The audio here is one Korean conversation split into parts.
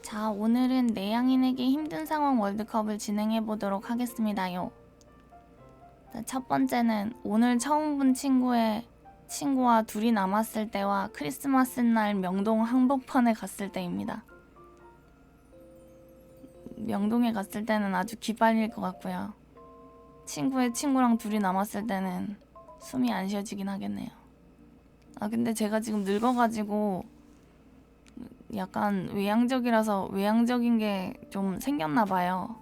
자, 오늘은 내향인에게 힘든 상황 월드컵을 진행해 보도록 하겠습니다요. 자, 첫 번째는 오늘 처음 본 친구와 둘이 남았을 때와 크리스마스 날 명동 한복판에 갔을 때입니다. 명동에 갔을 때는 아주 기빨릴 것 같고요. 친구랑 둘이 남았을 때는 숨이 안 쉬어지긴 하겠네요. 근데 제가 지금 늙어가지고 약간 외향적이라서 외향적인 게 좀 생겼나 봐요.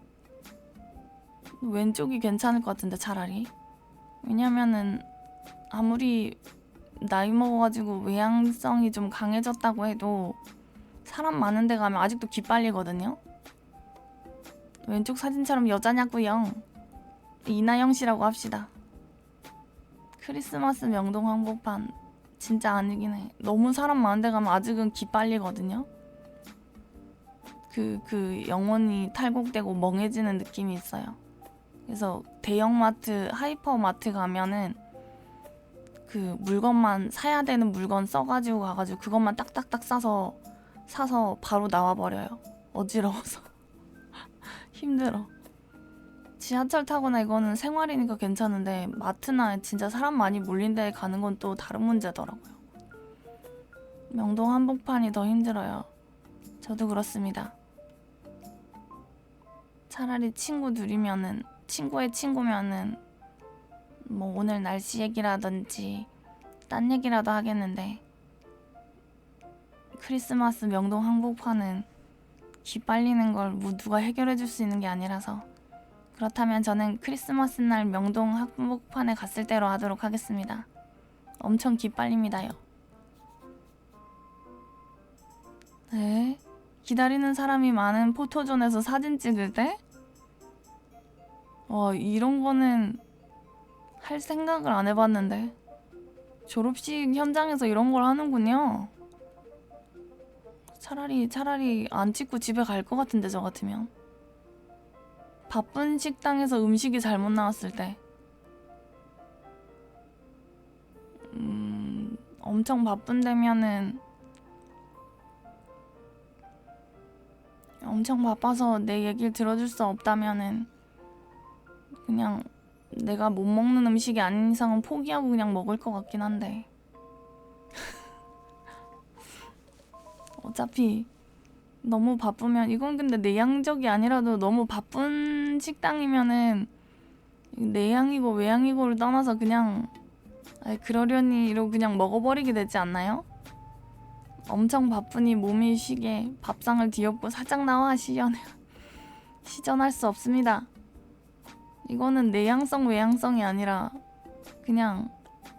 왼쪽이 괜찮을 것 같은데 차라리. 왜냐면은 아무리 나이 먹어가지고 외향성이 좀 강해졌다고 해도 사람 많은 데 가면 아직도 기빨리거든요. 왼쪽 사진처럼 여자냐고요. 이나영 씨라고 합시다. 크리스마스 명동 한복판 진짜 아니긴 해. 너무 사람 많은 데 가면 아직은 기빨리거든요. 그 영혼이 탈곡되고 멍해지는 느낌이 있어요. 그래서 대형마트, 하이퍼마트 가면은 그 물건만 사야 되는 물건 써가지고 가가지고 그것만 딱딱딱 사서 바로 나와버려요. 어지러워서 힘들어. 지하철 타거나 이거는 생활이니까 괜찮은데 마트나 진짜 사람 많이 몰린 데 가는 건 또 다른 문제더라고요. 명동 한복판이 더 힘들어요. 저도 그렇습니다. 차라리 친구의 친구면은 뭐 오늘 날씨 얘기라든지 딴 얘기라도 하겠는데 크리스마스 명동 한복판은 기빨리는 걸 누가 해결해 줄 수 있는 게 아니라서. 그렇다면 저는 크리스마스 날 명동 한복판에 갔을 때로 하도록 하겠습니다. 엄청 기빨립니다요. 네? 기다리는 사람이 많은 포토존에서 사진 찍을 때? 이런 거는 할 생각을 안 해봤는데. 졸업식 현장에서 이런 걸 하는군요. 차라리 안 찍고 집에 갈 것 같은데, 저 같으면. 바쁜 식당에서 음식이 잘못 나왔을 때. 엄청 바쁜데면은 엄청 바빠서 내 얘기를 들어줄 수 없다면은 그냥 내가 못 먹는 음식이 아닌 이상은 포기하고 그냥 먹을 것 같긴 한데 어차피 너무 바쁘면 이건 근데 내향적이 아니라도 너무 바쁜 식당이면은 내향이고 외향이고를 떠나서 그냥 그러려니 이러고 그냥 먹어버리게 되지 않나요? 엄청 바쁘니 몸이 쉬게 밥상을 뒤엎고 살짝 나와 시전할 수 없습니다. 이거는 내향성 외향성이 아니라 그냥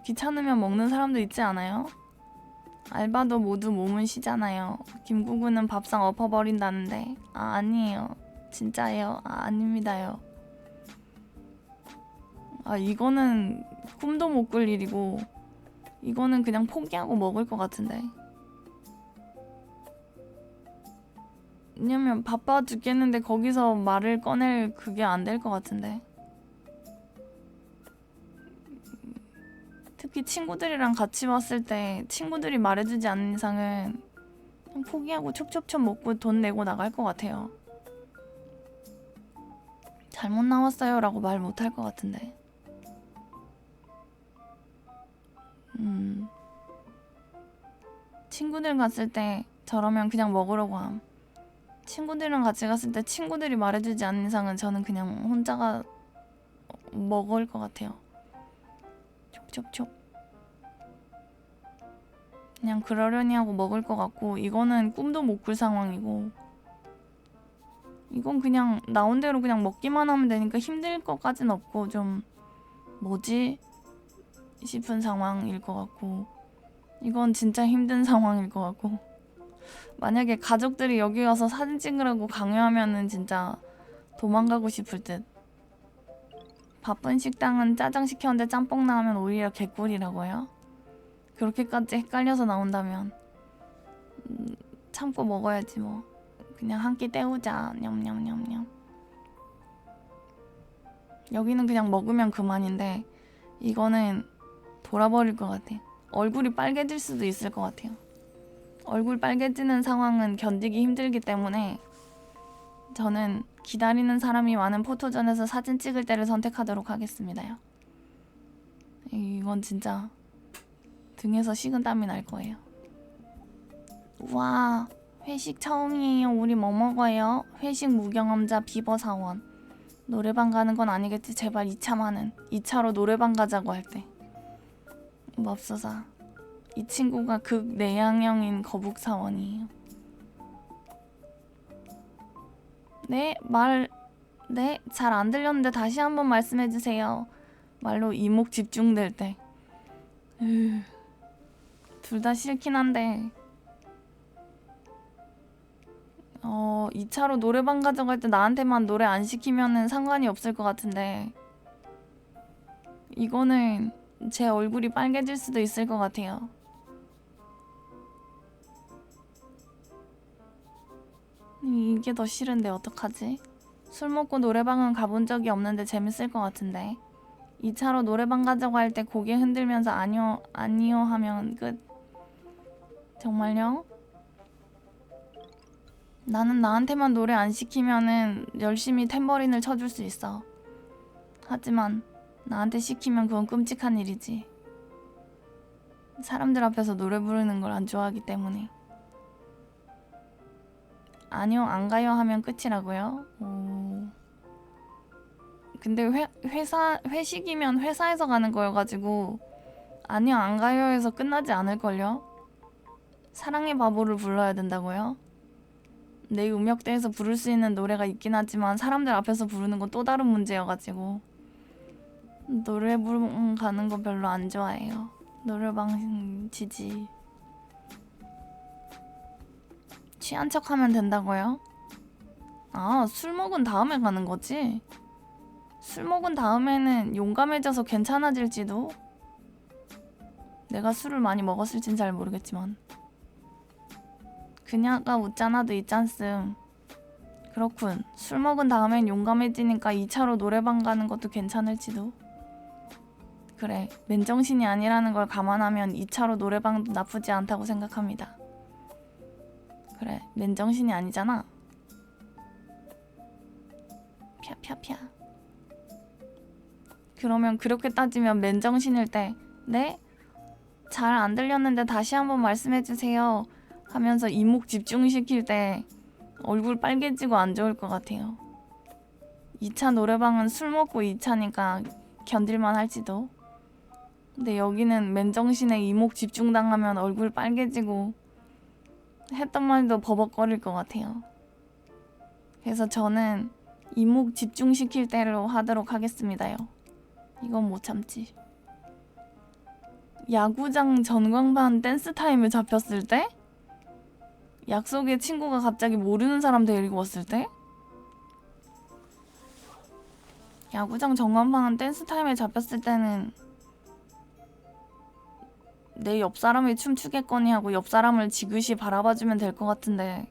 귀찮으면 먹는 사람도 있지 않아요? 알바도 모두 몸은 쉬잖아요. 김구구는 밥상 엎어버린다는데 아니에요. 진짜예요. 아닙니다요. 이거는 꿈도 못 꿀 일이고 이거는 그냥 포기하고 먹을 것 같은데. 왜냐면 바빠 죽겠는데 거기서 말을 꺼낼 그게 안 될 것 같은데. 특히 친구들이랑 같이 왔을 때 친구들이 말해주지 않는 이상은 그냥 포기하고 촉촉촉 먹고 돈 내고 나갈 것 같아요. 잘못 나왔어요 라고 말 못할 것 같은데. 친구들 갔을 때 저러면 그냥 먹으려고 함. 친구들이랑 같이 갔을 때 친구들이 말해주지 않는 이상은 저는 그냥 혼자가 먹을 것 같아요. 촉촉촉. 그냥 그러려니 하고 먹을 것 같고 이거는 꿈도 못 꿀 상황이고 이건 그냥 나온 대로 그냥 먹기만 하면 되니까 힘들 것까진 없고 좀 뭐지? 싶은 상황일 것 같고 이건 진짜 힘든 상황일 것 같고 만약에 가족들이 여기 와서 사진 찍으라고 강요하면은 진짜 도망가고 싶을 듯. 바쁜 식당은 짜장 시켰는데 짬뽕 나오면 오히려 개꿀이라고요? 그렇게까지 헷갈려서 나온다면 참고 먹어야지 뭐. 그냥 한 끼 때우자. 냠냠냠냠. 여기는 그냥 먹으면 그만인데 이거는 돌아버릴 것 같아. 얼굴이 빨개질 수도 있을 것 같아요. 얼굴 빨개지는 상황은 견디기 힘들기 때문에 저는 기다리는 사람이 많은 포토존에서 사진 찍을 때를 선택하도록 하겠습니다요. 이건 진짜 등에서 식은땀이 날 거예요. 와, 회식 처음이에요. 우리 뭐 먹어요? 회식 무경험자 비버 사원. 노래방 가는 건 아니겠지? 제발 2차만은. 2차로 노래방 가자고 할 때. 맙소사. 이 친구가 극내향형인 거북 사원이에요. 네, 네, 잘 안 들렸는데 다시 한번 말씀해 주세요. 말로 이목 집중될 때. 둘 다 싫긴 한데 2차로 노래방 가져갈 때 나한테만 노래 안 시키면은 상관이 없을 것 같은데 이거는 제 얼굴이 빨개질 수도 있을 것 같아요. 이게 더 싫은데 어떡하지? 술 먹고 노래방은 가본 적이 없는데 재밌을 것 같은데 2차로 노래방 가자고 할 때 고개 흔들면서 아니요 아니요 하면 끝. 정말요? 나는 나한테만 노래 안 시키면은 열심히 탬버린을 쳐줄 수 있어. 하지만 나한테 시키면 그건 끔찍한 일이지. 사람들 앞에서 노래 부르는 걸 안 좋아하기 때문에. 아니요 안 가요 하면 끝이라고요? 오. 근데 회식이면 회사에서 가는 거여가지고 아니요 안 가요 해서 끝나지 않을걸요? 사랑의 바보를 불러야 된다고요? 내 음역대에서 부를 수 있는 노래가 있긴 하지만 사람들 앞에서 부르는 건 또 다른 문제여가지고 노래방 가는 거 별로 안 좋아해요. 노래방 지지. 취한 척 하면 된다고요? 아, 술 먹은 다음에 가는 거지? 술 먹은 다음에는 용감해져서 괜찮아질지도? 내가 술을 많이 먹었을진 잘 모르겠지만 그녀가 웃잖아도 있잖음. 그렇군. 술 먹은 다음엔 용감해지니까 2차로 노래방 가는 것도 괜찮을지도. 그래, 맨정신이 아니라는 걸 감안하면 2차로 노래방도 나쁘지 않다고 생각합니다. 그래, 맨정신이 아니잖아. 펴. 그러면 그렇게 따지면 맨정신일 때 네? 잘 안 들렸는데 다시 한번 말씀해주세요 하면서 이목 집중시킬 때 얼굴 빨개지고 안 좋을 것 같아요. 2차 노래방은 술 먹고 2차니까 견딜만 할지도. 근데 여기는 맨정신에 이목 집중당하면 얼굴 빨개지고 했던 말도 버벅거릴 것 같아요. 그래서 저는 이목 집중시킬 때로 하도록 하겠습니다요. 이건 못 참지. 야구장 전광판 댄스 타임에 잡혔을 때? 약속에 친구가 갑자기 모르는 사람 데리고 왔을 때? 야구장 전광판 댄스 타임에 잡혔을 때는 내 옆 사람이 춤추겠거니 하고 옆 사람을 지그시 바라봐주면 될 것 같은데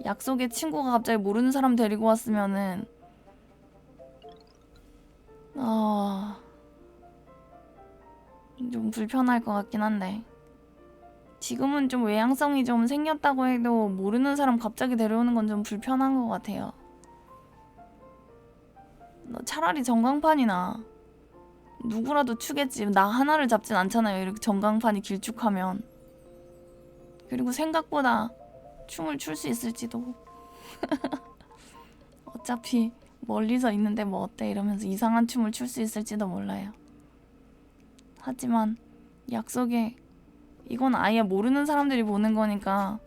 약속에 친구가 갑자기 모르는 사람 데리고 왔으면은 좀 불편할 것 같긴 한데 지금은 좀 외향성이 좀 생겼다고 해도 모르는 사람 갑자기 데려오는 건 좀 불편한 것 같아요. 너 차라리 전광판이나 누구라도 추겠지. 나 하나를 잡진 않잖아요. 이렇게 전광판이 길쭉하면. 그리고 생각보다 춤을 출 수 있을지도. 어차피 멀리서 있는데 뭐 어때 이러면서 이상한 춤을 출 수 있을지도 몰라요. 하지만 약속에 이건 아예 모르는 사람들이 보는 거니까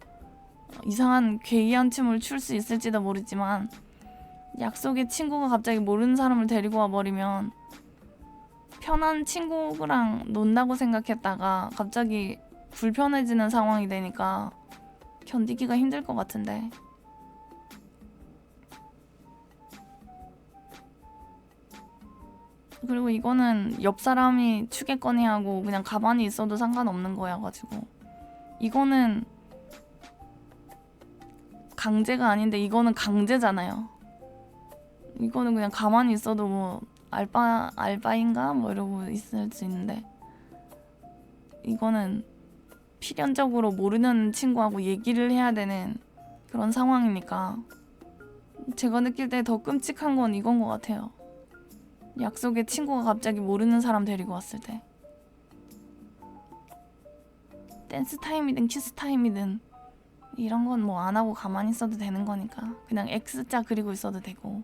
이상한 괴이한 춤을 출 수 있을지도 모르지만 약속에 친구가 갑자기 모르는 사람을 데리고 와버리면 편한 친구랑 논다고 생각했다가 갑자기 불편해지는 상황이 되니까 견디기가 힘들 것 같은데. 그리고 이거는 옆 사람이 추겠거니 하고 그냥 가만히 있어도 상관없는 거여가지고 이거는 강제가 아닌데 이거는 강제잖아요. 이거는 그냥 가만히 있어도 뭐 알바인가? 뭐 이러고 있을 수 있는데 이거는 필연적으로 모르는 친구하고 얘기를 해야 되는 그런 상황이니까 제가 느낄 때 더 끔찍한 건 이건 것 같아요. 약속에 친구가 갑자기 모르는 사람 데리고 왔을 때 댄스 타임이든 키스 타임이든 이런 건 뭐 안 하고 가만히 있어도 되는 거니까 그냥 X자 그리고 있어도 되고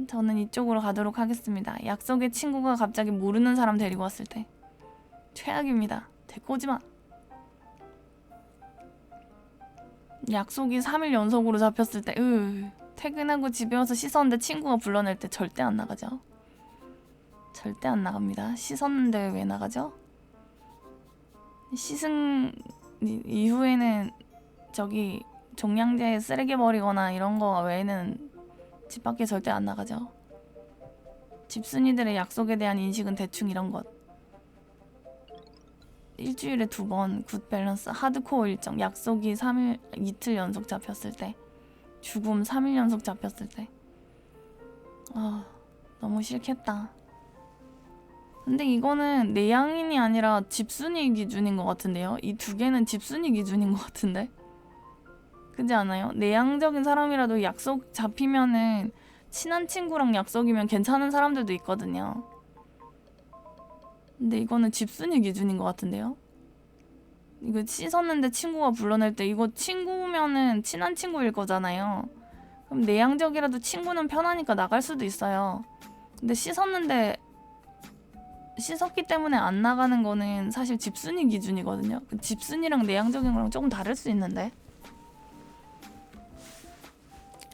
저는 이쪽으로 가도록 하겠습니다. 약속에 친구가 갑자기 모르는 사람 데리고 왔을 때 최악입니다. 데리고 오지 마. 약속이 3일 연속으로 잡혔을 때 퇴근하고 집에 와서 씻었는데 친구가 불러낼 때 절대 안 나가죠. 절대 안 나갑니다. 씻었는데 왜 나가죠? 씻은 이후에는 저기 종량제에 쓰레기 버리거나 이런 거 외에는 집 밖에 절대 안 나가죠. 집순이들의 약속에 대한 인식은 대충 이런 것. 일주일에 2번 굿 밸런스 하드코어 일정. 약속이 3일 이틀 연속 잡혔을 때, 죽음 3일 연속 잡혔을 때 너무 싫겠다. 근데 이거는 내향인이 아니라 집순이 기준인 것 같은데요. 이 두 개는 집순이 기준인 것 같은데 그렇지 않아요? 내향적인 사람이라도 약속 잡히면은 친한 친구랑 약속이면 괜찮은 사람들도 있거든요. 근데 이거는 집순이 기준인 것 같은데요. 이거 씻었는데 친구가 불러낼 때 이거 친구면은 친한 친구일 거잖아요. 그럼 내향적이라도 친구는 편하니까 나갈 수도 있어요. 근데 씻었기 때문에 안 나가는 거는 사실 집순이 기준이거든요. 집순이랑 내향적인 거랑 조금 다를 수 있는데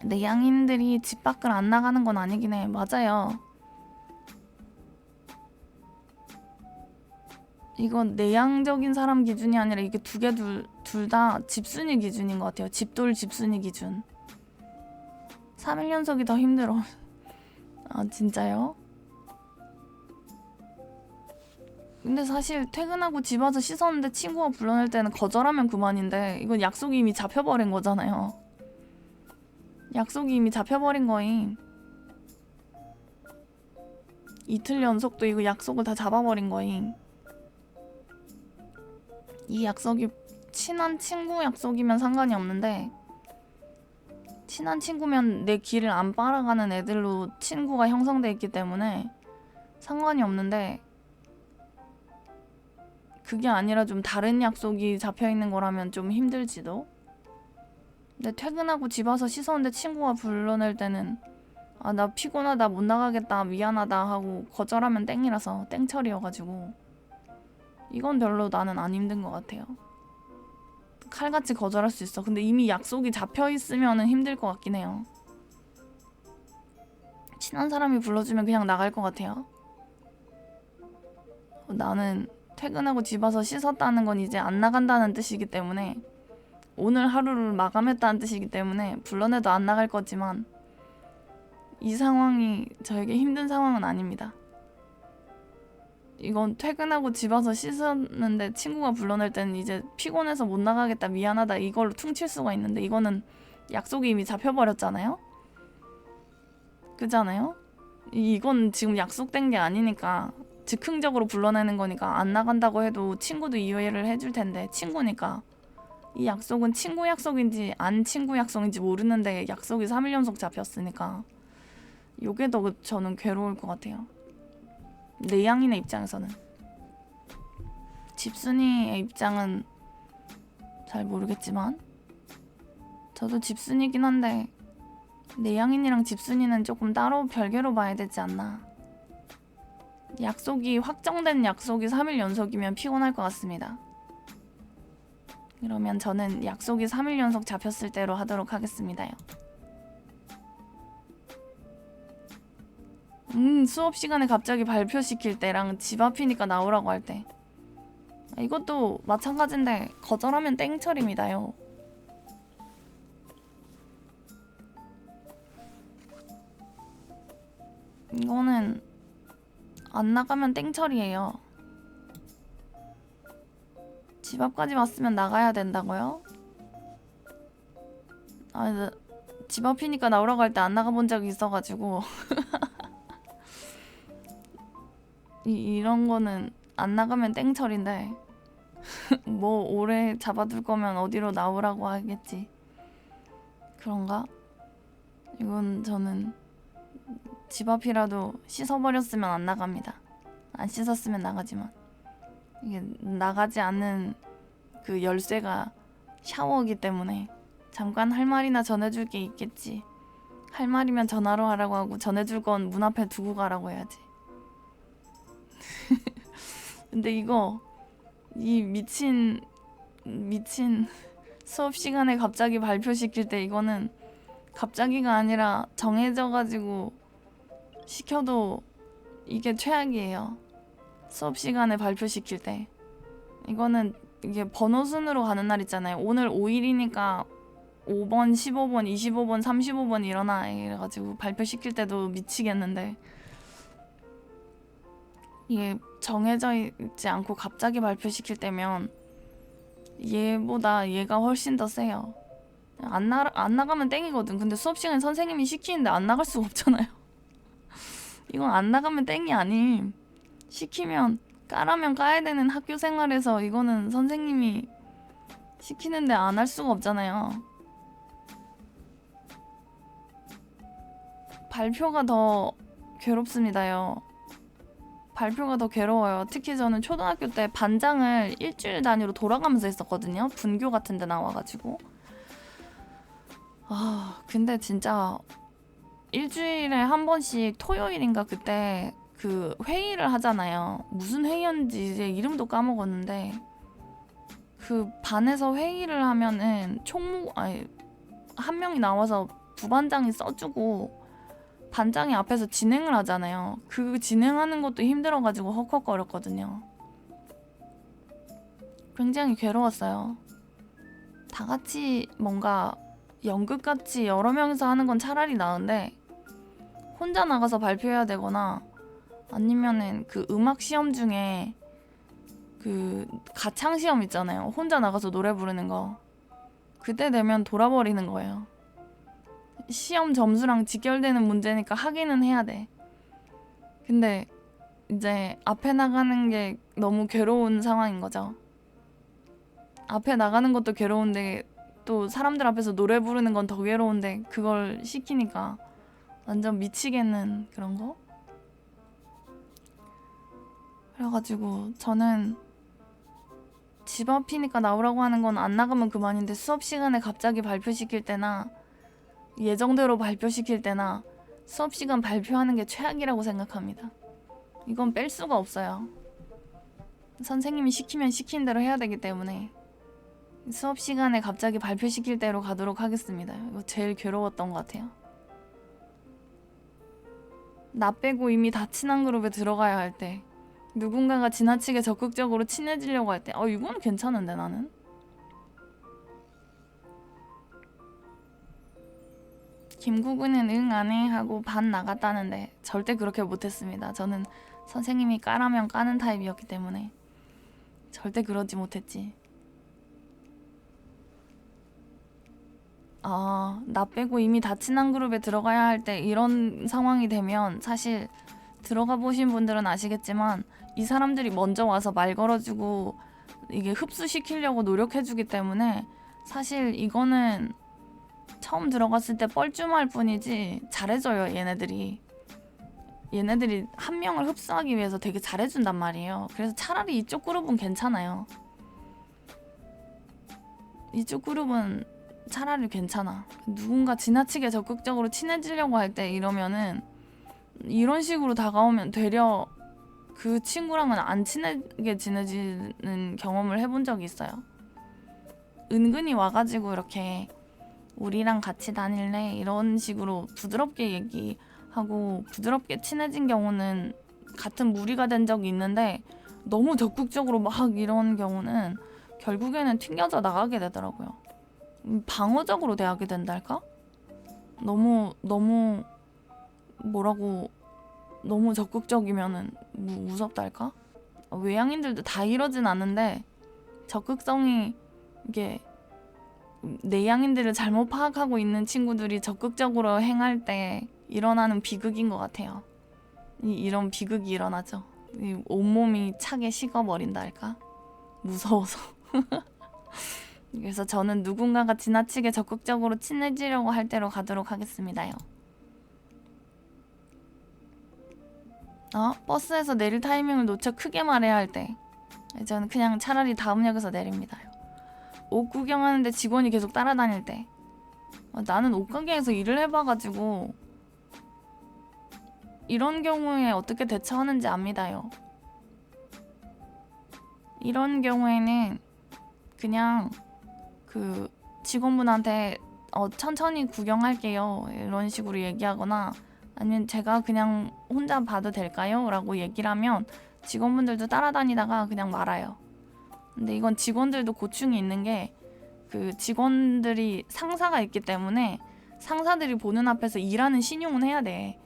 내향인들이 집 밖을 안 나가는 건 아니긴 해. 맞아요. 이건 내향적인 사람 기준이 아니라 이게 둘 다 집순이 기준인 것 같아요. 집돌 집순이 기준. 3일 연속이 더 힘들어. 아 진짜요? 근데 사실 퇴근하고 집 와서 씻었는데 친구가 불러낼 때는 거절하면 그만인데 이건 약속이 이미 잡혀버린 거잖아요. 약속이 이미 잡혀버린 거임. 이틀 연속도 이거 약속을 다 잡아버린 거임. 이 약속이 친한 친구 약속이면 상관이 없는데 친한 친구면 내 길을 안 빨아가는 애들로 친구가 형성돼 있기 때문에 상관이 없는데 그게 아니라 좀 다른 약속이 잡혀있는 거라면 좀 힘들지도. 근데 퇴근하고 집 와서 씻었는데 친구가 불러낼 때는 나 피곤하다 못 나가겠다 미안하다 하고 거절하면 땡이라서 땡처리여가지고 이건 별로 나는 안 힘든 것 같아요. 칼같이 거절할 수 있어. 근데 이미 약속이 잡혀있으면 힘들 것 같긴 해요. 친한 사람이 불러주면 그냥 나갈 것 같아요. 나는 퇴근하고 집 와서 씻었다는 건 이제 안 나간다는 뜻이기 때문에 오늘 하루를 마감했다는 뜻이기 때문에 불러내도 안 나갈 거지만 이 상황이 저에게 힘든 상황은 아닙니다. 이건 퇴근하고 집 와서 씻었는데 친구가 불러낼 때는 이제 피곤해서 못 나가겠다 미안하다 이걸로 퉁칠 수가 있는데 이거는 약속이 이미 잡혀버렸잖아요? 그잖아요? 이건 지금 약속된 게 아니니까 즉흥적으로 불러내는 거니까 안 나간다고 해도 친구도 이해를 해줄 텐데 친구니까 이 약속은 친구 약속인지 안 친구 약속인지 모르는데 약속이 3일 연속 잡혔으니까 요게 더 저는 괴로울 것 같아요. 내향인의 입장에서는. 집순이의 입장은 잘 모르겠지만 저도 집순이긴 한데 내향인이랑 집순이는 조금 따로 별개로 봐야 되지 않나. 약속이 확정된 약속이 3일 연속이면 피곤할 것 같습니다. 그러면 저는 약속이 3일 연속 잡혔을 때로 하도록 하겠습니다요. 수업 시간에 갑자기 발표시킬 때랑 집 앞이니까 나오라고 할 때 이것도 마찬가지인데 거절하면 땡처리입니다요. 이거는 안 나가면 땡처리예요. 집 앞까지 왔으면 나가야 된다고요? 집 앞이니까 나오라고 할 때 안 나가본 적이 있어가지고 이런 거는 안 나가면 땡처리인데 뭐 오래 잡아둘 거면 어디로 나오라고 하겠지. 그런가? 이건 저는 집 앞이라도 씻어버렸으면 안 나갑니다. 안 씻었으면 나가지만 이게 나가지 않는 그 열쇠가 샤워이기 때문에 잠깐 할 말이나 전해줄 게 있겠지. 할 말이면 전화로 하라고 하고 전해줄 건 문 앞에 두고 가라고 해야지. 근데 이거 이 미친 수업 시간에 갑자기 발표시킬 때 이거는 갑자기가 아니라 정해져가지고 시켜도 이게 최악이에요. 수업 시간에 발표시킬 때 이거는 이게 번호 순으로 가는 날 있잖아요. 오늘 5일이니까 5번, 15번, 25번, 35번 일어나 이래가지고 발표시킬 때도 미치겠는데 이게 정해져 있지 않고 갑자기 발표시킬 때면 얘보다 얘가 훨씬 더 세요. 안 나가면 땡이거든. 근데 수업 시간에 선생님이 시키는데 안 나갈 수가 없잖아요. 이건 안 나가면 땡이 아님. 시키면 까라면 까야 되는 학교 생활에서 이거는 선생님이 시키는데 안 할 수가 없잖아요. 발표가 더 괴롭습니다요. 발표가 더 괴로워요. 특히 저는 초등학교 때 반장을 일주일 단위로 돌아가면서 했었거든요. 분교 같은 데 나와가지고. 근데 진짜 일주일에 한 번씩 토요일인가 그때 그 회의를 하잖아요. 무슨 회의였는지 이제 이름도 까먹었는데 그 반에서 회의를 하면은 한 명이 나와서 부반장이 써주고 반장이 앞에서 진행을 하잖아요. 그 진행하는 것도 힘들어가지고 헉헉거렸거든요. 굉장히 괴로웠어요. 다 같이 뭔가 연극같이 여러 명이서 하는 건 차라리 나은데 혼자 나가서 발표해야 되거나 아니면은 그 음악 시험 중에 그 가창 시험 있잖아요. 혼자 나가서 노래 부르는 거. 그때 되면 돌아버리는 거예요. 시험 점수랑 직결되는 문제니까 하기는 해야 돼. 근데 이제 앞에 나가는 게 너무 괴로운 상황인 거죠. 앞에 나가는 것도 괴로운데 또 사람들 앞에서 노래 부르는 건 더 괴로운데 그걸 시키니까 완전 미치겠는 그런 거? 그래가지고 저는 집 앞이니까 나오라고 하는 건 안 나가면 그만인데 수업 시간에 갑자기 발표시킬 때나 예정대로 발표시킬 때나 수업 시간 발표하는 게 최악이라고 생각합니다. 이건 뺄 수가 없어요. 선생님이 시키면 시킨 대로 해야 되기 때문에 수업 시간에 갑자기 발표시킬 대로 가도록 하겠습니다. 이거 제일 괴로웠던 것 같아요. 나 빼고 이미 다 친한 그룹에 들어가야 할 때 누군가가 지나치게 적극적으로 친해지려고 할 때 이건 괜찮은데 나는? 김구구는 응 안 해 하고 반 나갔다는데 절대 그렇게 못했습니다. 저는 선생님이 까라면 까는 타입이었기 때문에 절대 그러지 못했지. 나 빼고 이미 다 친한 그룹에 들어가야 할 때 이런 상황이 되면 사실 들어가 보신 분들은 아시겠지만 이 사람들이 먼저 와서 말 걸어주고 이게 흡수시키려고 노력해주기 때문에 사실 이거는 처음 들어갔을 때 뻘쭘할 뿐이지 잘해줘요. 얘네들이 한 명을 흡수하기 위해서 되게 잘해준단 말이에요. 그래서 차라리 이쪽 그룹은 괜찮아요. 이쪽 그룹은 차라리 괜찮아. 누군가 지나치게 적극적으로 친해지려고 할 때 이러면은 이런 식으로 다가오면 되려 그 친구랑은 안 친하게 지내지는 경험을 해본 적이 있어요. 은근히 와가지고 이렇게 우리랑 같이 다닐래? 이런 식으로 부드럽게 얘기하고 부드럽게 친해진 경우는 같은 무리가 된 적이 있는데 너무 적극적으로 막 이런 경우는 결국에는 튕겨져 나가게 되더라고요. 방어적으로 대하게 된달까? 너무 적극적이면은 무섭달까? 외향인들도 다 이러진 않은데 적극성이 이게 내향인들을 잘못 파악하고 있는 친구들이 적극적으로 행할 때 일어나는 비극인 것 같아요. 이런 비극이 일어나죠. 온몸이 차게 식어버린다 할까? 무서워서. 그래서 저는 누군가가 지나치게 적극적으로 친해지려고 할 때로 가도록 하겠습니다요. 버스에서 내릴 타이밍을 놓쳐 크게 말해야 할 때. 저는 그냥 차라리 다음 역에서 내립니다요. 옷 구경하는데 직원이 계속 따라다닐 때. 나는 옷가게에서 일을 해봐가지고 이런 경우에 어떻게 대처하는지 압니다요. 이런 경우에는 그냥 그 직원분한테 천천히 구경할게요 이런 식으로 얘기하거나, 아니면 제가 그냥 혼자 봐도 될까요? 라고 얘기를 하면 직원분들도 따라다니다가 그냥 말아요. 근데 이건 직원들도 고충이 있는 게, 그 직원들이 상사가 있기 때문에 상사들이 보는 앞에서 일하는 신용은 해야 돼.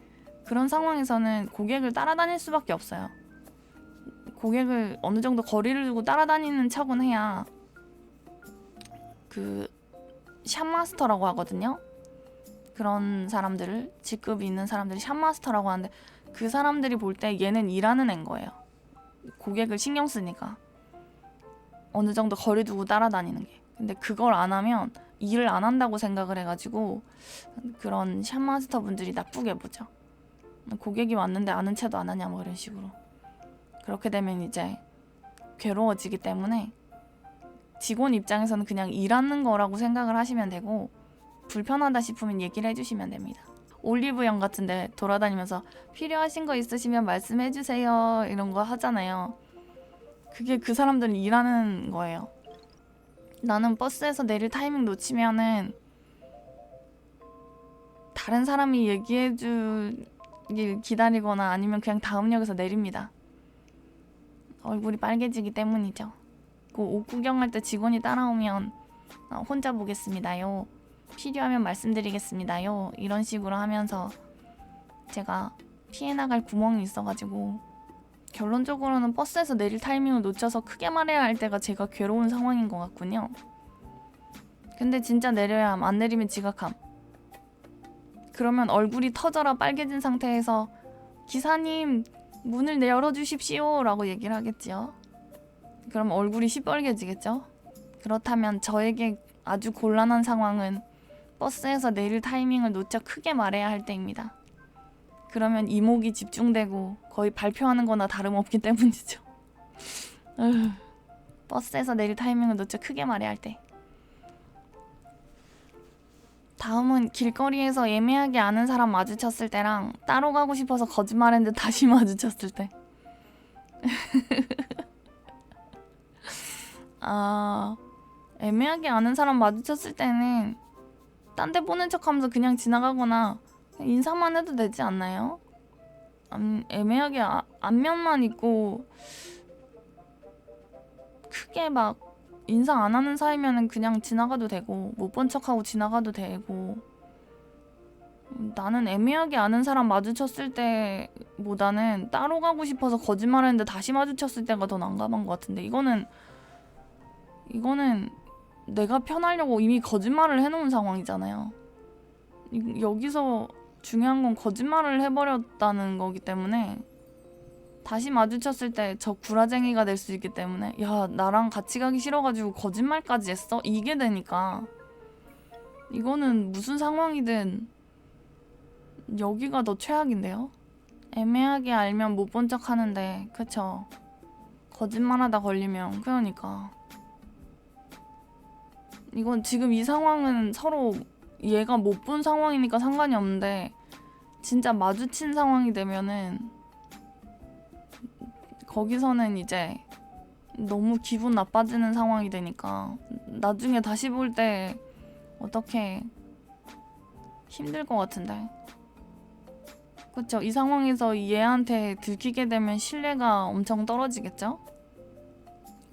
그런 상황에서는 고객을 따라다닐 수밖에 없어요. 고객을 어느 정도 거리를 두고 따라다니는 척은 해야, 그 샵마스터라고 하거든요. 그런 사람들을, 직급이 있는 사람들이 샵마스터라고 하는데, 그 사람들이 볼 때 얘는 일하는 애인 거예요. 고객을 신경 쓰니까 어느 정도 거리 두고 따라다니는 게. 근데 그걸 안 하면 일을 안 한다고 생각을 해가지고 그런 샵마스터 분들이 나쁘게 보죠. 고객이 왔는데 아는 체도 안 하냐 뭐 이런 식으로. 그렇게 되면 이제 괴로워지기 때문에 직원 입장에서는 그냥 일하는 거라고 생각을 하시면 되고, 불편하다 싶으면 얘기를 해주시면 됩니다. 올리브영 같은데 돌아다니면서 필요하신 거 있으시면 말씀해주세요 이런 거 하잖아요. 그게 그 사람들은 일하는 거예요. 나는 버스에서 내릴 타이밍 놓치면은 다른 사람이 얘기해주길 기다리거나 아니면 그냥 다음 역에서 내립니다. 얼굴이 빨개지기 때문이죠. 그 옷 구경할 때 직원이 따라오면 혼자 보겠습니다요, 필요하면 말씀드리겠습니다요 이런 식으로 하면서 제가 피해 나갈 구멍이 있어가지고, 결론적으로는 버스에서 내릴 타이밍을 놓쳐서 크게 말해야 할 때가 제가 괴로운 상황인 것 같군요. 근데 진짜 내려야 함, 안 내리면 지각함. 그러면 얼굴이 터져라 빨개진 상태에서 기사님 문을 열어주십시오 라고 얘기를 하겠지요. 그럼 얼굴이 시뻘개지겠죠. 그렇다면 저에게 아주 곤란한 상황은 버스에서 내릴 타이밍을 놓쳐 크게 말해야 할 때입니다. 그러면 이목이 집중되고 거의 발표하는 거나 다름없기 때문이죠. 버스에서 내릴 타이밍을 놓쳐 크게 말해야 할 때. 다음은 길거리에서 애매하게 아는 사람 마주쳤을 때랑 따로 가고 싶어서 거짓말했는데 다시 마주쳤을 때. 애매하게 아는 사람 마주쳤을 때는 딴 데 보는 척하면서 그냥 지나가거나 인사만 해도 되지 않나요? 애매하게 안면만 있고 크게 막 인사 안 하는 사이면은 그냥 지나가도 되고 못 본 척하고 지나가도 되고. 나는 애매하게 아는 사람 마주쳤을 때보다는 따로 가고 싶어서 거짓말했는데 다시 마주쳤을 때가 더 난감한 것 같은데, 이거는 내가 편하려고 이미 거짓말을 해놓은 상황이잖아요. 여기서 중요한 건 거짓말을 해버렸다는 거기 때문에 다시 마주쳤을 때 저 구라쟁이가 될 수 있기 때문에, 야 나랑 같이 가기 싫어가지고 거짓말까지 했어? 이게 되니까 이거는 무슨 상황이든 여기가 더 최악인데요. 애매하게 알면 못 본 척 하는데, 그쵸? 거짓말하다 걸리면, 그러니까 이건 지금 이 상황은 서로 얘가 못 본 상황이니까 상관이 없는데, 진짜 마주친 상황이 되면은 거기서는 이제 너무 기분 나빠지는 상황이 되니까 나중에 다시 볼 때 어떻게 힘들 것 같은데. 그쵸? 이 상황에서 얘한테 들키게 되면 신뢰가 엄청 떨어지겠죠?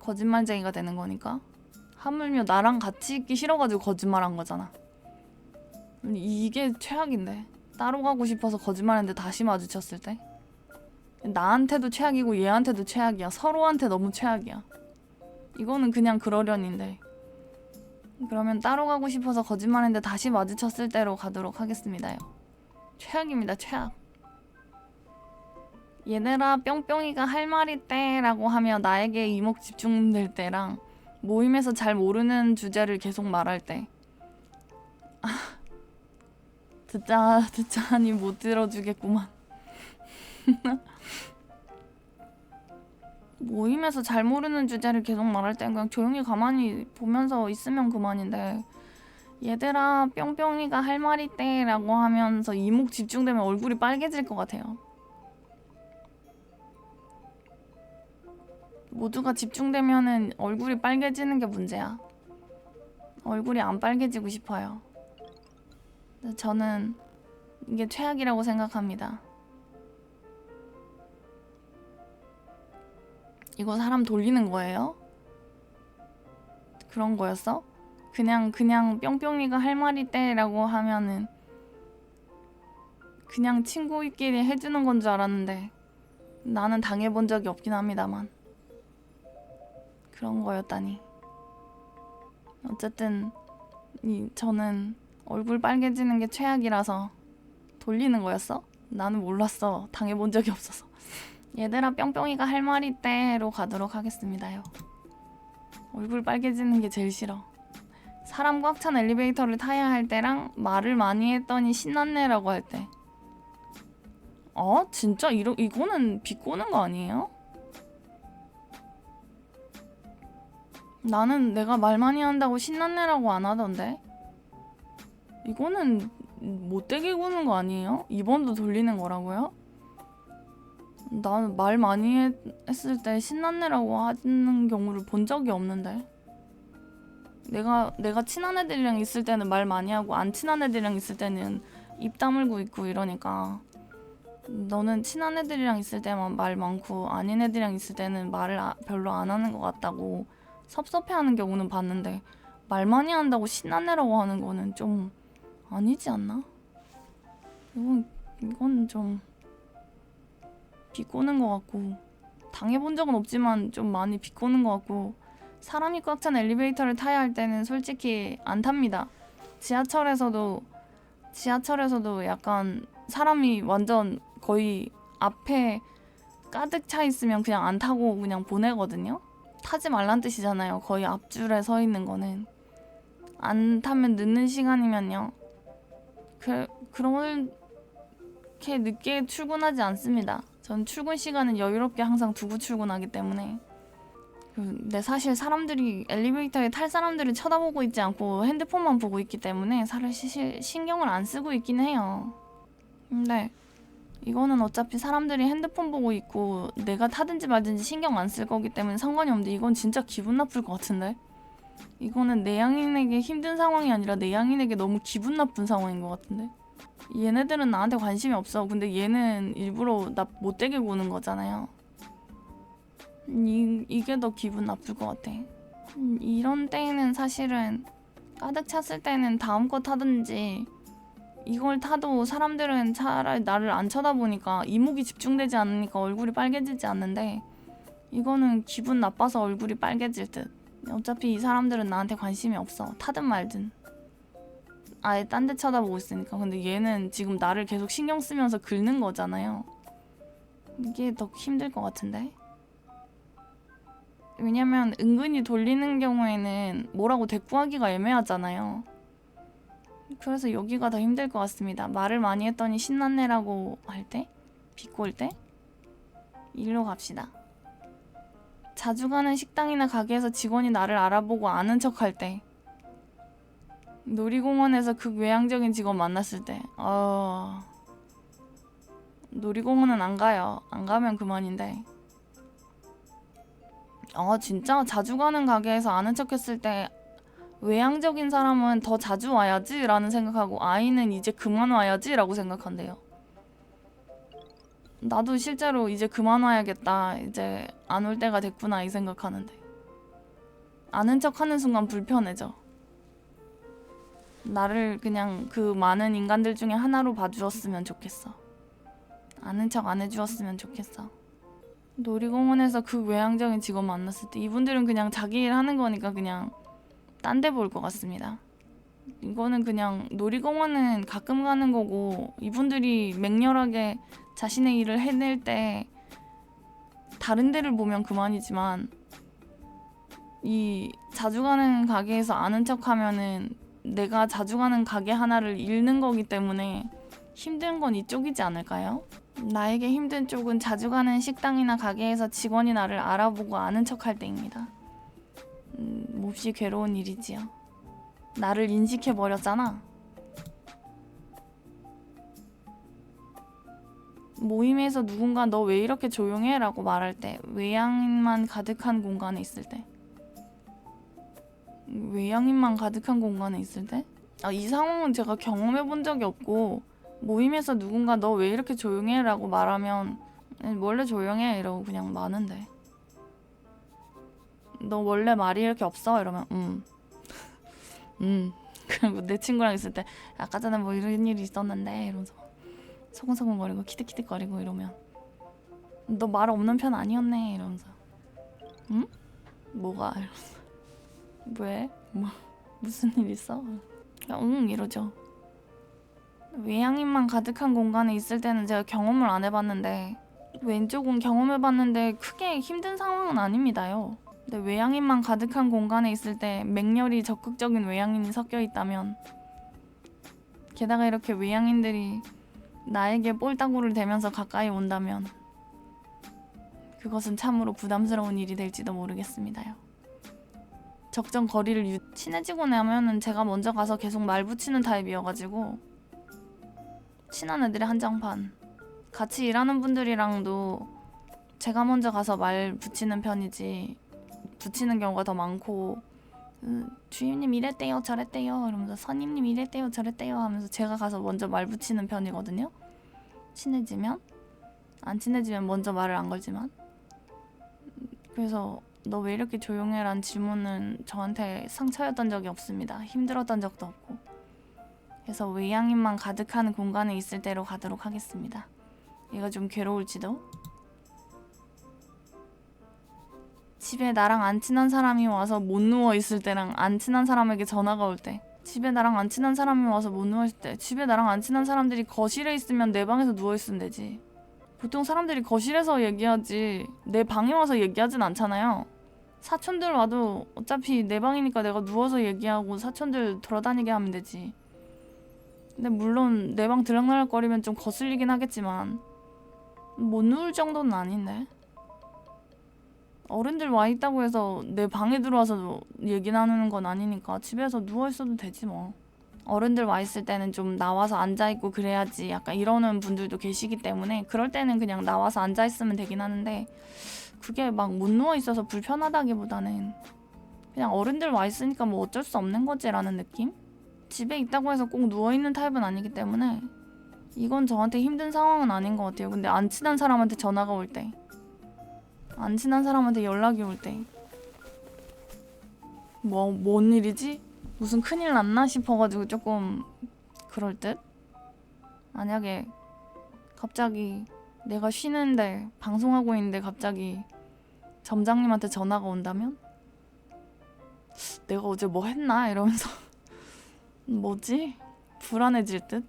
거짓말쟁이가 되는 거니까. 하물며 나랑 같이 있기 싫어가지고 거짓말한 거잖아. 이게 최악인데. 따로 가고 싶어서 거짓말했는데 다시 마주쳤을 때. 나한테도 최악이고 얘한테도 최악이야. 서로한테 너무 최악이야. 이거는 그냥 그러려니인데. 그러면 따로 가고 싶어서 거짓말했는데 다시 마주쳤을 때로 가도록 하겠습니다요. 최악입니다, 최악. 얘들아 뿅뿅이가 할 말 있대 라고 하며 나에게 이목 집중될 때랑 모임에서 잘 모르는 주제를 계속 말할 때 듣자니 못 들어주겠구만. 모임에서 잘 모르는 주제를 계속 말할 땐 그냥 조용히 가만히 보면서 있으면 그만인데 얘들아 뿅뿅이가 할 말 있대 라고 하면서 이목 집중되면 얼굴이 빨개질 것 같아요. 모두가 집중되면은 얼굴이 빨개지는 게 문제야. 얼굴이 안 빨개지고 싶어요. 저는 이게 최악이라고 생각합니다. 이거 사람 돌리는 거예요? 그런 거였어? 그냥 뿅뿅이가 할 말 있대 라고 하면은 그냥 친구끼리 해주는 건 줄 알았는데 나는 당해본 적이 없긴 합니다만 그런 거였다니. 어쨌든 저는 얼굴 빨개지는 게 최악이라서 돌리는 거였어? 나는 몰랐어. 당해본 적이 없어서. 얘들아 뿅뿅이가 할 말 있대로 가도록 하겠습니다요. 얼굴 빨개지는 게 제일 싫어. 사람 꽉 찬 엘리베이터를 타야 할 때랑 말을 많이 했더니 신났네라고 할 때. 진짜 이거는 비꼬는 거 아니에요? 나는 내가 말 많이 한다고 신났네라고 안 하던데. 이거는 못되게 구는 거 아니에요? 2번도 돌리는 거라고요? 나는 말 많이 했을 때 신났네라고 하는 경우를 본 적이 없는데. 내가 친한 애들이랑 있을 때는 말 많이 하고 안 친한 애들이랑 있을 때는 입 다물고 있고 이러니까 너는 친한 애들이랑 있을 때만 말 많고 아닌 애들이랑 있을 때는 말을 별로 안 하는 것 같다고 섭섭해하는 경우는 봤는데 말 많이 한다고 신났네라고 하는 거는 좀 아니지 않나? 이건 좀 비꼬는 것 같고 당해본 적은 없지만 좀 많이 비꼬는 것 같고 사람이 꽉 찬 엘리베이터를 타야 할 때는 솔직히 안 탑니다. 지하철에서도 약간 사람이 완전 거의 앞에 가득 차 있으면 그냥 안 타고 그냥 보내거든요. 타지 말란 뜻이잖아요. 거의 앞줄에 서 있는 거는. 안 타면 늦는 시간이면요. 그렇게 늦게 출근하지 않습니다. 전 출근 시간은 여유롭게 항상 두고 출근하기 때문에. 근데 사실 사람들이 엘리베이터에 탈 사람들을 쳐다보고 있지 않고 핸드폰만 보고 있기 때문에 사실 신경을 안 쓰고 있긴 해요. 근데 이거는 어차피 사람들이 핸드폰 보고 있고 내가 타든지 말든지 신경 안 쓸 거기 때문에 상관이 없는데 이건 진짜 기분 나쁠 것 같은데? 이거는 내향인에게 힘든 상황이 아니라 내향인에게 너무 기분 나쁜 상황인 것 같은데? 얘네들은 나한테 관심이 없어. 근데 얘는 일부러 나 못되게 구는 거잖아요. 이게 더 기분 나쁠 것 같아. 이런 때에는 사실은 가득 찼을 때는 다음 거 타든지 이걸 타도 사람들은 차라리 나를 안 쳐다보니까 이목이 집중되지 않으니까 얼굴이 빨개지지 않는데 이거는 기분 나빠서 얼굴이 빨개질 듯. 어차피 이 사람들은 나한테 관심이 없어. 타든 말든. 아예 딴 데 쳐다보고 있으니까. 근데 얘는 지금 나를 계속 신경 쓰면서 긁는 거잖아요. 이게 더 힘들 것 같은데? 왜냐면 은근히 돌리는 경우에는 뭐라고 대꾸하기가 애매하잖아요. 그래서 여기가 더 힘들 것 같습니다. 말을 많이 했더니 신났네라고 할 때? 비꼴 때? 일로 갑시다. 자주 가는 식당이나 가게에서 직원이 나를 알아보고 아는 척 할 때. 놀이공원에서 극외향적인 직원 만났을 때. 놀이공원은 안 가요. 안 가면 그만인데. 진짜 자주 가는 가게에서 아는 척 했을 때 외향적인 사람은 더 자주 와야지 라는 생각하고 아이는 이제 그만 와야지 라고 생각한대요. 나도 실제로 이제 그만 와야겠다. 이제 안 올 때가 됐구나 이 생각하는데 아는 척 하는 순간 불편해져. 나를 그냥 그 많은 인간들 중에 하나로 봐주었으면 좋겠어. 아는 척 안 해주었으면 좋겠어. 놀이공원에서 그 외향적인 직원 만났을 때 이분들은 그냥 자기 일 하는 거니까 그냥 딴 데 볼 것 같습니다. 이거는 그냥 놀이공원은 가끔 가는 거고 이분들이 맹렬하게 자신의 일을 해낼 때 다른 데를 보면 그만이지만 이 자주 가는 가게에서 아는 척하면은 내가 자주 가는 가게 하나를 잃는 거기 때문에 힘든 건 이쪽이지 않을까요? 나에게 힘든 쪽은 자주 가는 식당이나 가게에서 직원이 나를 알아보고 아는 척할 때입니다. 몹시 괴로운 일이지요. 나를 인식해버렸잖아. 모임에서 누군가 너 왜 이렇게 조용해? 라고 말할 때, 외향인만 가득한 공간에 있을 때. 외향인만 가득한 공간에 있을 때? 이 상황은 제가 경험해 본 적이 없고, 모임에서 누군가 너 왜 이렇게 조용해? 라고 말하면 원래 조용해 이러고 그냥 마는데, 너 원래 말이 이렇게 없어? 이러면 그리고 내 친구랑 있을 때 아까 전에 뭐 이런 일이 있었는데 이러면서 소근소근거리고 키득키득거리고 이러면 너 말 없는 편 아니었네 이러면서 응? 뭐가? 이러면서 왜? 뭐 무슨 일 있어? 응 이러죠. 외향인만 가득한 공간에 있을 때는 제가 경험을 안 해봤는데, 왼쪽은 경험해봤는데 크게 힘든 상황은 아닙니다요. 근데 외향인만 가득한 공간에 있을 때 맹렬히 적극적인 외향인이 섞여 있다면, 게다가 이렇게 외향인들이 나에게 볼따구를 대면서 가까이 온다면 그것은 참으로 부담스러운 일이 될지도 모르겠습니다요. 적정 거리를 친해지고 나면은 제가 먼저 가서 계속 말 붙이는 타입이어가지고 친한 애들의 한정판. 같이 일하는 분들이랑도 제가 먼저 가서 말 붙이는 편이지, 붙이는 경우가 더 많고, 주임님 이랬대요 저랬대요 이러면서 선임님 이랬대요 저랬대요 하면서 제가 가서 먼저 말 붙이는 편이거든요. 친해지면. 안 친해지면 먼저 말을 안 걸지만. 그래서 너 왜 이렇게 조용해? 라는 질문은 저한테 상처였던 적이 없습니다. 힘들었던 적도 없고. 그래서 외향인만 가득한 공간에 있을 때로 가도록 하겠습니다. 얘가 좀 괴로울지도. 집에 나랑 안 친한 사람이 와서 못 누워 있을 때랑 안 친한 사람에게 전화가 올 때. 집에 나랑 안 친한 사람이 와서 못 누워 있을 때, 집에 나랑 안 친한 사람들이 거실에 있으면 내 방에서 누워 있으면 되지. 보통 사람들이 거실에서 얘기하지 내 방에 와서 얘기하진 않잖아요. 사촌들 와도 어차피 내 방이니까 내가 누워서 얘기하고 사촌들 돌아다니게 하면 되지. 근데 물론 내 방 들락날락거리면 좀 거슬리긴 하겠지만 못 누울 정도는 아닌데. 어른들 와 있다고 해서 내 방에 들어와서 얘기 나누는 건 아니니까 집에서 누워 있어도 되지 뭐. 어른들 와 있을 때는 좀 나와서 앉아 있고 그래야지 약간 이러는 분들도 계시기 때문에 그럴 때는 그냥 나와서 앉아 있으면 되긴 하는데, 그게 막 못 누워 있어서 불편하다기보다는 그냥 어른들 와 있으니까 뭐 어쩔 수 없는 거지라는 느낌? 집에 있다고 해서 꼭 누워 있는 타입은 아니기 때문에 이건 저한테 힘든 상황은 아닌 것 같아요. 근데 안 친한 사람한테 전화가 올 때, 안 친한 사람한테 연락이 올 때 뭔 일이지? 무슨 큰일 났나 싶어가지고 조금 그럴 듯? 만약에 갑자기 내가 쉬는데 방송하고 있는데 갑자기 점장님한테 전화가 온다면 내가 어제 뭐 했나? 이러면서 뭐지? 불안해질 듯?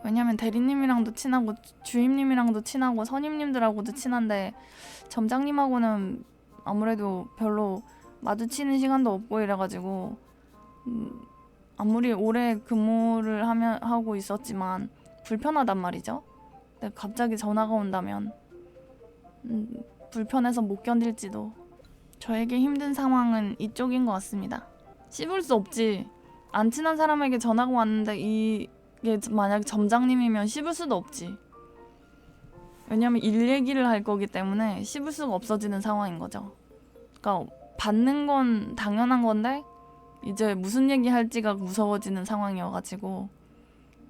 왜냐면 대리님이랑도 친하고 주임님이랑도 친하고 선임님들하고도 친한데 점장님하고는 아무래도 별로 마주치는 시간도 없고 이래가지고 아무리 오래 근무를 하고 있었지만 불편하단 말이죠. 근데 갑자기 전화가 온다면 불편해서 못 견딜지도. 저에게 힘든 상황은 이쪽인 것 같습니다. 씹을 수 없지. 안 친한 사람에게 전화가 왔는데 이게 만약 점장님이면 씹을 수도 없지. 왜냐면 일 얘기를 할 거기 때문에 씹을 수가 없어지는 상황인 거죠. 그러니까 받는 건 당연한 건데 이제 무슨 얘기 할지가 무서워지는 상황이어가지고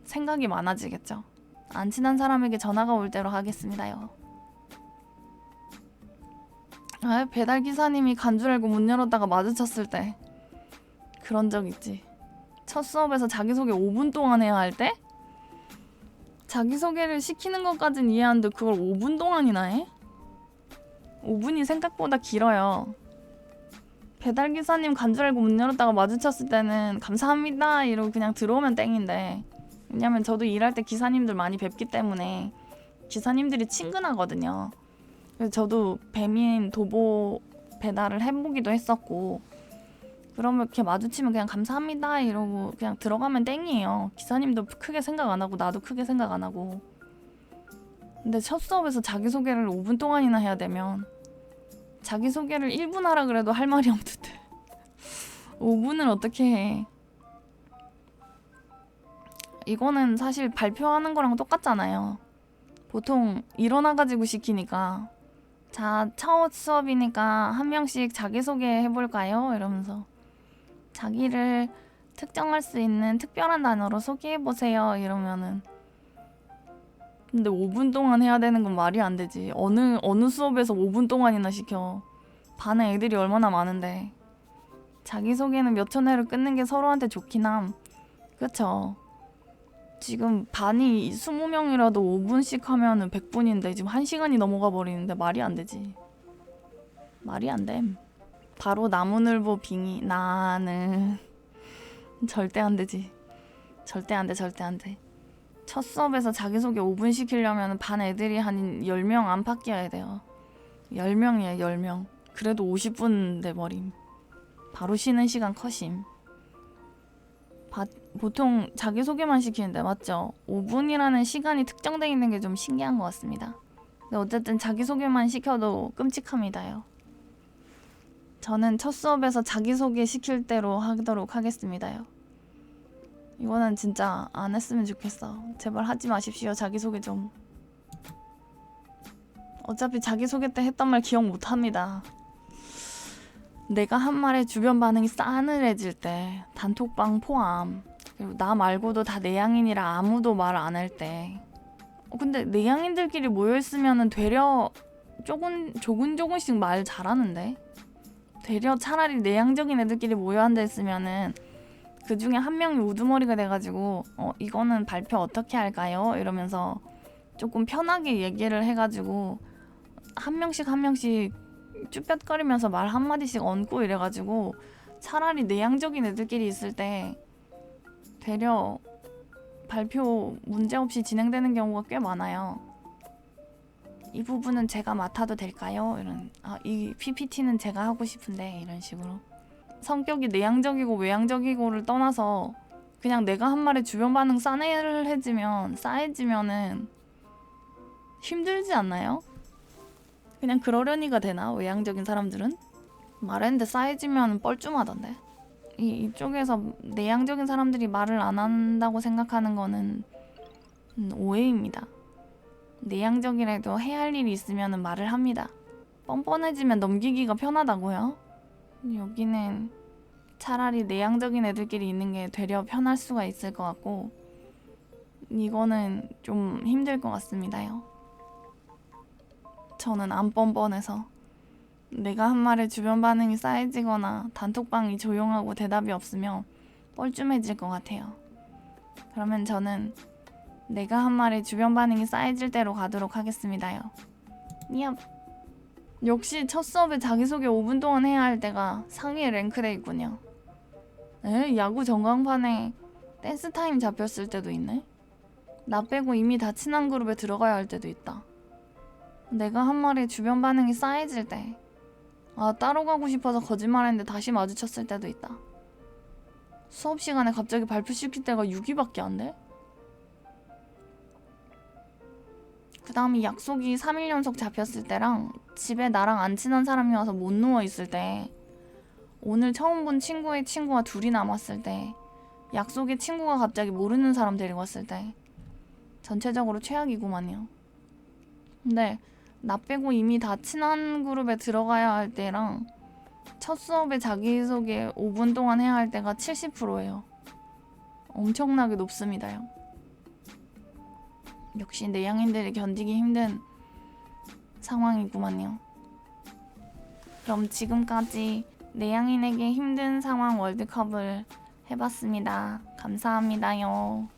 생각이 많아지겠죠. 안 친한 사람에게 전화가 올 대로 하겠습니다요. 배달기사님이 간 줄 알고 문 열었다가 마주쳤을 때 그런 적 있지. 첫 수업에서 자기소개 5분 동안 해야 할 때? 자기소개를 시키는 것까진 이해하는데 그걸 5분 동안이나 해? 5분이 생각보다 길어요. 배달기사님 간 줄 알고 문 열었다가 마주쳤을 때는 감사합니다 이러고 그냥 들어오면 땡인데, 왜냐면 저도 일할 때 기사님들 많이 뵙기 때문에 기사님들이 친근하거든요. 그래서 저도 배민 도보 배달을 해보기도 했었고, 그러면 이렇게 마주치면 그냥 감사합니다 이러고 그냥 들어가면 땡이에요. 기사님도 크게 생각 안 하고 나도 크게 생각 안 하고. 근데 첫 수업에서 자기소개를 5분 동안이나 해야 되면 자기소개를 1분 하라 그래도 할 말이 없는데 5분을 어떻게 해. 이거는 사실 발표하는 거랑 똑같잖아요. 보통 일어나가지고 시키니까 자, 첫 수업이니까 한 명씩 자기소개 해볼까요? 이러면서 자기를 특정할 수 있는 특별한 단어로 소개해보세요 이러면은, 근데 5분 동안 해야 되는 건 말이 안 되지. 어느 수업에서 5분 동안이나 시켜. 반에 애들이 얼마나 많은데. 자기소개는 몇 천 회를 끊는 게 서로한테 좋긴 함. 그쵸? 지금 반이 20명이라도 5분씩 하면은 100분인데 지금 1시간이 넘어가 버리는데 말이 안 되지. 말이 안 됨. 바로 나무늘보 빙의. 나는 절대 안 되지. 절대 안 돼, 절대 안 돼. 첫 수업에서 자기소개 5분 시키려면 반 애들이 한 10명 안팎이어야 돼요. 10명이에요, 10명. 그래도 50분 돼버림. 바로 쉬는 시간 컷임. 보통 자기소개만 시키는데 맞죠? 5분이라는 시간이 특정되어 있는 게 좀 신기한 것 같습니다. 근데 어쨌든 자기소개만 시켜도 끔찍합니다요. 저는 첫 수업에서 자기소개 시킬 대로 하도록 하겠습니다요. 이거는 진짜 안 했으면 좋겠어. 제발 하지 마십시오. 자기소개 좀. 어차피 자기소개 때 했던 말 기억 못합니다. 내가 한 말에 주변 반응이 싸늘해질 때, 단톡방 포함, 그리고 나 말고도 다 내향인이라 아무도 말 안 할 때. 근데 내향인들끼리 모여있으면 되려 조금씩 말 잘하는데? 되려 차라리 내향적인 애들끼리 모여 앉아있으면은 그 중에 한 명이 우두머리가 돼가지고 이거는 발표 어떻게 할까요? 이러면서 조금 편하게 얘기를 해가지고 한 명씩 쭈뼛거리면서 말 한마디씩 얹고 이래가지고 차라리 내향적인 애들끼리 있을 때 되려 발표 문제없이 진행되는 경우가 꽤 많아요. 이 부분은 제가 맡아도 될까요? 이 PPT는 제가 하고 싶은데 이런 식으로. 성격이 내향적이고 외향적이고를 떠나서 그냥 내가 한 말에 주변 반응 싸해지면은 힘들지 않나요? 그냥 그러려니가 되나? 외향적인 사람들은? 말했는데 싸해지면 뻘쭘하던데. 이쪽에서 내향적인 사람들이 말을 안 한다고 생각하는 거는 오해입니다. 내향적이라도 해야 할 일이 있으면 말을 합니다. 뻔뻔해지면 넘기기가 편하다고요? 여기는 차라리 내향적인 애들끼리 있는 게 되려 편할 수가 있을 것 같고, 이거는 좀 힘들 것 같습니다요. 저는 안 뻔뻔해서 내가 한 말에 주변 반응이 싸해지거나 단톡방이 조용하고 대답이 없으면 뻘쭘해질 것 같아요. 그러면 저는 내가 한 말에 주변 반응이 싸해질 대로 가도록 하겠습니다요. 얍. 역시 첫 수업에 자기소개 5분 동안 해야 할 때가 상위에 랭크돼 있군요. 야구 전광판에 댄스 타임 잡혔을 때도 있네. 나 빼고 이미 다 친한 그룹에 들어가야 할 때도 있다. 내가 한 말에 주변 반응이 싸해질 때, 따로 가고 싶어서 거짓말했는데 다시 마주쳤을 때도 있다. 수업 시간에 갑자기 발표시킬 때가 6위밖에 안 돼? 그 다음에 약속이 3일 연속 잡혔을 때랑 집에 나랑 안 친한 사람이 와서 못 누워있을 때, 오늘 처음 본 친구의 친구가 둘이 남았을 때, 약속에 친구가 갑자기 모르는 사람 데리고 왔을 때, 전체적으로 최악이구만요. 근데 나 빼고 이미 다 친한 그룹에 들어가야 할 때랑 첫 수업에 자기소개 5분 동안 해야 할 때가 70%예요. 엄청나게 높습니다요. 역시 내향인들이 견디기 힘든 상황이구만요. 그럼 지금까지 내향인에게 힘든 상황 월드컵을 해봤습니다. 감사합니다요.